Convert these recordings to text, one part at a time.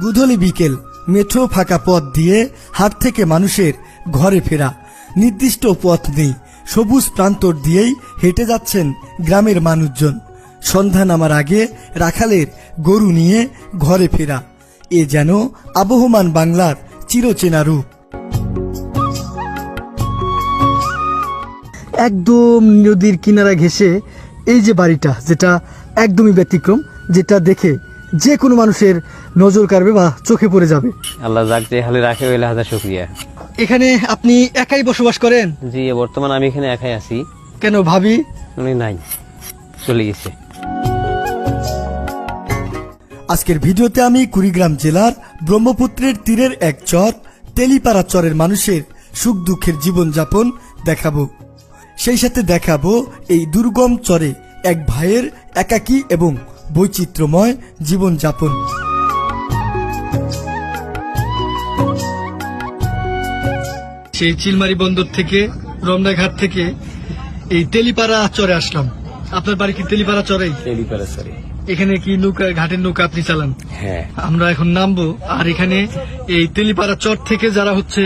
গুধলি বিকেল, মেঠো ফাঁকা পথ দিয়ে হাট থেকে মানুষের ঘরে ফেরা। নির্দিষ্ট পথ নেই, সবুজ প্রান্তর দিয়েই হেঁটে যাচ্ছেন গ্রামের মানুষজন। সন্ধ্যা নামার আগে রাখালের গরু নিয়ে ঘরে ফেরা, এ যেন আবহমান বাংলার চিরচেনা রূপ। একদম নদীর কিনারা ঘেঁষে এই যে বাড়িটা, যেটা একদমই ব্যতিক্রম, যেটা দেখে যে কোনো মানুষের নজর কাড়বে বা চোখে পড়ে যাবে। আল্লাহ যাক যে হালে রাখে ওইলে হাজার শুকরিয়া। এখানে আপনি একাই বসবাস করেন? জি, বর্তমান আমি এখানে একাই আছি। কেন ভাবি? উনি নাই, চলে গেছে। আজকের ভিডিওতে আমি কুড়িগ্রাম জেলার ব্রহ্মপুত্রের তীরের এক চর তেলিপাড়া চরের মানুষের সুখ দুঃখের জীবনযাপন দেখাবো। সেই সাথে দেখাবো এই দুর্গম চরে এক ভাইয়ের একাকী এবং বৈচিত্র্যময় জীবনযাপন। সেই চিলমারি বন্দর থেকে, রমনাঘাট থেকে এই তেলিপাড়া চরে আসলাম। আপনার বাড়ি কি তেলিপাড়া চরেই? তেলিপাড়া চরে। এখানে কি নৌকা, ঘাটের নৌকা আপনি চালান? হ্যাঁ। আমরা এখন নামবো। আর এখানে এই তেলিপাড়া চর থেকে যারা হচ্ছে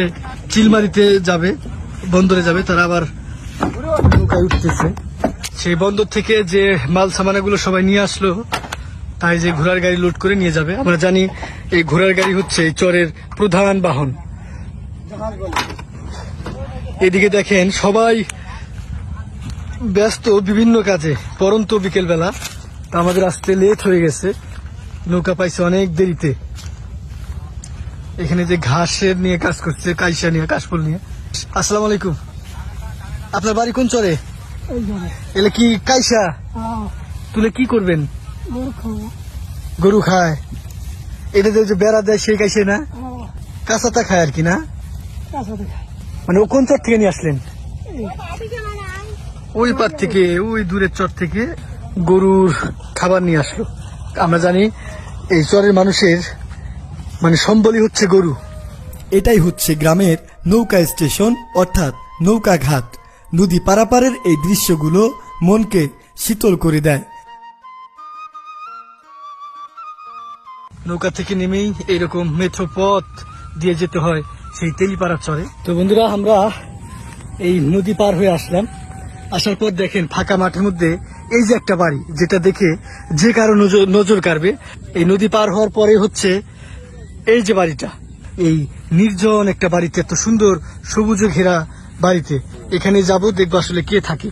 চিলমারিতে যাবে, বন্দরে যাবে, তারা আবার নৌকায় উঠতেছে। সেই বন্দর থেকে যে মাল সামানাগুলো সবাই নিয়ে আসলো, তাই যে ঘোড়ার গাড়ি লোড করে নিয়ে যাবে। আমরা জানি এই ঘোড়ার গাড়ি হচ্ছে এই চরের প্রধান বাহন। এদিকে দেখেন সবাই ব্যস্ত বিভিন্ন কাজে, পরন্ত বিকেল বেলা। আমাদের আসতে লেট হয়ে গেছে, নৌকা পাইছে অনেক দেরিতে। এখানে যে ঘাসের নিয়ে কাজ করছে, কাইসা নিয়ে, কাশফুল নিয়ে। আসসালামু আলাইকুম। আপনার বাড়ি কোন চরে? এলে কি কাইসা তুলে কি করবেন? গরু খায়। এটা যে বেড়া দেয় সেই কাইসে না, কাঁচাটা খায় আর কি না? মানে ও কোন চর থেকে নিয়ে আসলেন? ওই পার থেকে, ওই দূরের চর থেকে গরুর খাবার নিয়ে আসলো। আমরা জানি এই চরের মানুষের মানে সম্বলই হচ্ছে গরু। এটাই হচ্ছে গ্রামের নৌকা স্টেশন, অর্থাৎ নৌকা ঘাট। নদী পারাপারের এই দৃশ্যগুলো মনকে শীতল করে দেয়। নৌকা থেকে নেমেই এইরকম মেঠো পথ দিয়ে যেতে হয় সেই তেলিপাড়া চরে। তো বন্ধুরা, আমরা এই নদী পার হয়ে আসলাম। আসার পর দেখেন ফাঁকা মাঠের মধ্যে এই যে একটা বাড়ি, যেটা দেখে যে কারো নজর কাড়বে। এই নদী পার হওয়ার পরে হচ্ছে এই যে বাড়িটা, এই নির্জন একটা বাড়িতে, এত সুন্দর সবুজে ঘেরা বাড়িতে। এখানে যাব, দেখবো আসলে কে থাকে।